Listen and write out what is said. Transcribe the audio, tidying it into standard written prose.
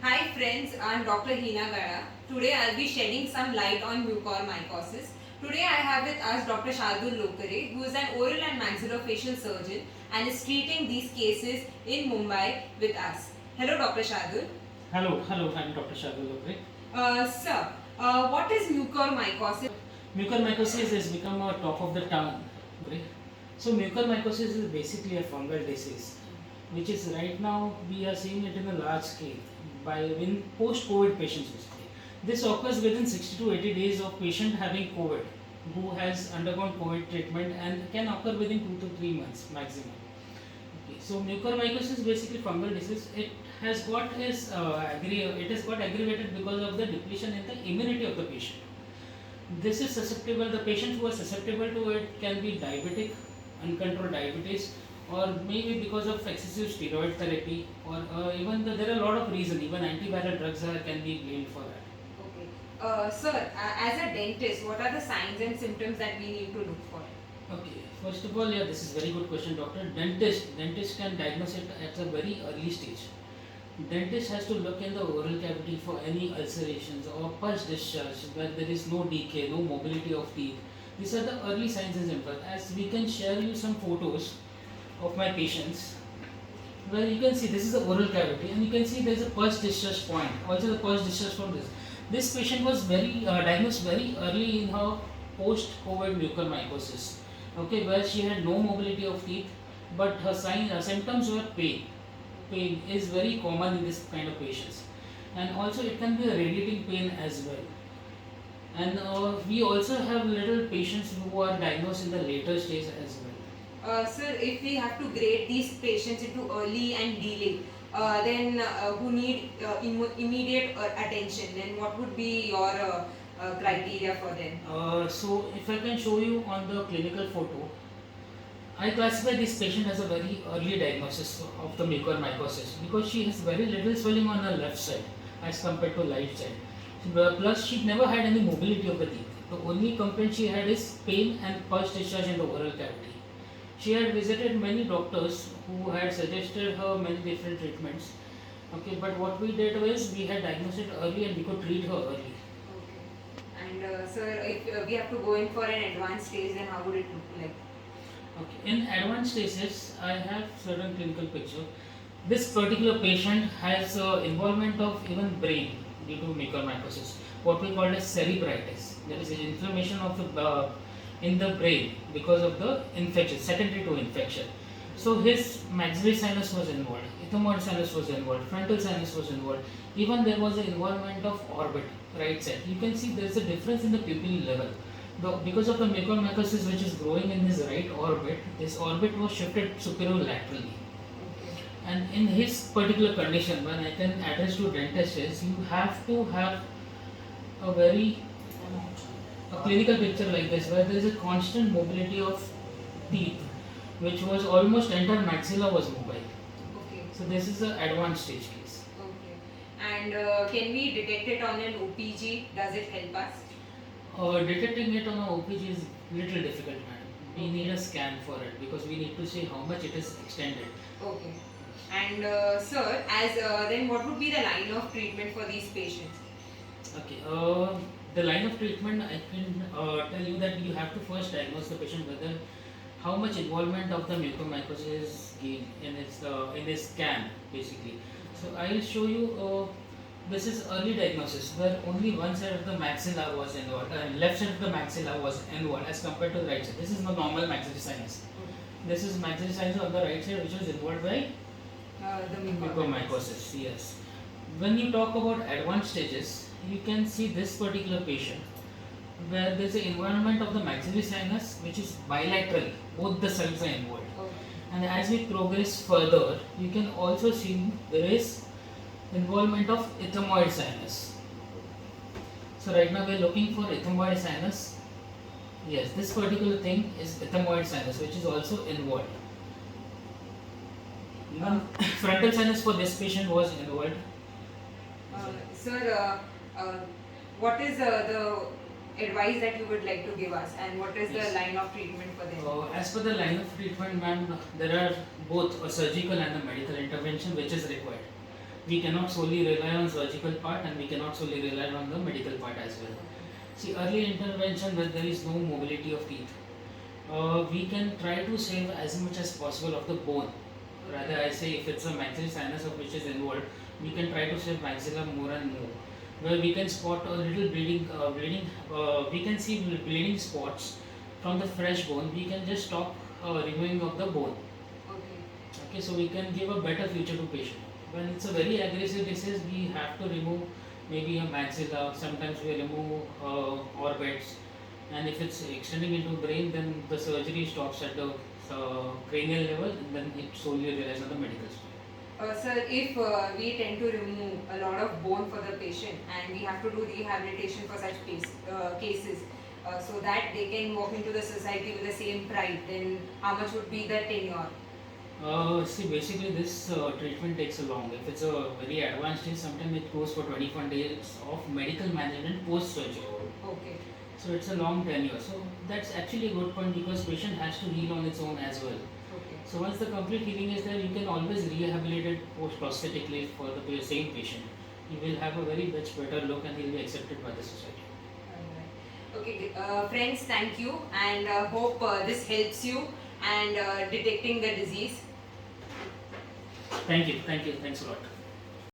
Hi friends, I'm Dr. Hina Gada. Today I'll be shedding some light on mucormycosis. Today I have with us Dr. Shardul Lokare, who is an oral and maxillofacial surgeon and is treating these cases in Mumbai with us. Hello Dr. Shardul. Hello, I'm Dr. Shardul Lokre. Sir, what is mucormycosis? Mucormycosis has become a top of the town. Okay? So mucormycosis is basically a fungal disease, which is right now we are seeing it in a large scale by in post-COVID patients basically. This occurs within 60 to 80 days of patient having COVID, who has undergone COVID treatment and can occur within 2 to 3 months maximum. Okay, so mucormycosis is basically fungal disease. It has got aggravated because of the depletion in the immunity of the patient. This is susceptible. The patients who are susceptible to it can be diabetic, uncontrolled diabetes, or maybe because of excessive steroid therapy, or there are a lot of reasons. Even antiviral drugs can be blamed for that. Okay. Sir, as a dentist, what are the signs and symptoms that we need to look for? Okay, first of all, yeah, this is very good question, doctor. Dentist can diagnose it at a very early stage. Dentist has to look in the oral cavity for any ulcerations or pus discharge where there is no decay, no mobility of teeth. These are the early signs and symptoms. As we can share you some photos of my patients where you can see this is the oral cavity and you can see there is a pus discharge point. Also the pus discharge from this. This patient was very diagnosed very early in her post-COVID mucormycosis. Okay, where she had no mobility of teeth, but her symptoms were pain is very common in this kind of patients, and also it can be a radiating pain as well. And we also have little patients who are diagnosed in the later stage as well. Sir, if we have to grade these patients into early and delayed, then who need immediate attention, then what would be your criteria for them? So if I can show you on the clinical photo, I classify this patient as a very early diagnosis of the mucormycosis because she has very little swelling on her left side as compared to right side. Plus, she never had any mobility of the teeth. The only complaint she had is pain and pus discharge in the oral cavity. She had visited many doctors who had suggested her many different treatments. Okay, but what we did was we had diagnosed it early and we could treat her early. Okay. And sir, if we have to go in for an advanced stage, then how would it look like? Okay, in advanced cases, I have certain clinical picture. This particular patient has involvement of even brain due to mucormycosis, what we call as cerebritis. There is an inflammation of the in the brain because of the infection, secondary to infection. So his maxillary sinus was involved, ethmoid sinus was involved, frontal sinus was involved. Even there was an involvement of orbit, right side. You can see there is a difference in the pupil level. Because of the mucormycosis which is growing in his right orbit, this orbit was shifted superolaterally. And in his particular condition, when I can address to dentist is you have to have a very a clinical picture like this where there is a constant mobility of teeth, which was almost entire maxilla was mobile. Okay. So this is an advanced stage case. Okay. And can we detect it on an OPG? Does it help us? Detecting it on a OPG is little difficult, madam. We need a scan for it because we need to see how much it is extended. Okay. And sir, as then what would be the line of treatment for these patients? Okay. The line of treatment, I can tell you that you have to first diagnose the patient whether how much involvement of the mucormycosis is gained in his scan basically. So I will show you. This is early diagnosis where only one side of the maxilla was involved and left side of the maxilla was involved as compared to the right side. This is the normal maxillary sinus. This is maxillary sinus on the right side which was involved by The mucormycosis. Yes. When you talk about advanced stages, you can see this particular patient where there is an involvement of the maxillary sinus which is bilateral. Both the sides are involved. Okay. And as we progress further, you can also see there is involvement of ethmoid sinus. So right now we are looking for ethmoid sinus. Yes, this particular thing is ethmoid sinus which is also involved. Even frontal sinus for this patient was involved. Sir, what is the advice that you would like to give us, and what is Yes. the line of treatment for them? As per the line of treatment, ma'am, there are both a surgical and a medical intervention which is required. we cannot solely rely on surgical part and we cannot solely rely on the medical part as well. See, early intervention when there is no mobility of teeth, we can try to save as much as possible of the bone. Rather, I say if it's a maxillary sinus of which is involved, we can try to save maxilla more and more. Where we can spot a little we can see bleeding spots from the fresh bone. We can just stop removing of the bone. Okay. Okay, so we can give a better future to patient. When it's a very aggressive disease, we have to remove maybe a maxilla. Sometimes we remove orbits, and if it's extending into brain, then the surgery stops at the cranial level, and then it solely relies on the medical side. Sir, if we tend to remove a lot of bone for the patient and we have to do rehabilitation for such cases, so that they can walk into the society with the same pride, then how much would be the tenure? See, basically this treatment takes a long. If it's a very advanced stage, sometimes it goes for 21 days of medical management post surgery. Okay. So it's a long tenure. So that's actually a good point because patient has to heal on its own as well. Okay. So once the complete healing is there, you can always rehabilitate it post prosthetically for the same patient. He will have a very much better look and he will be accepted by the society. Alright. Okay, friends, thank you and hope this helps you and detecting the disease. Thank you. Thanks a lot.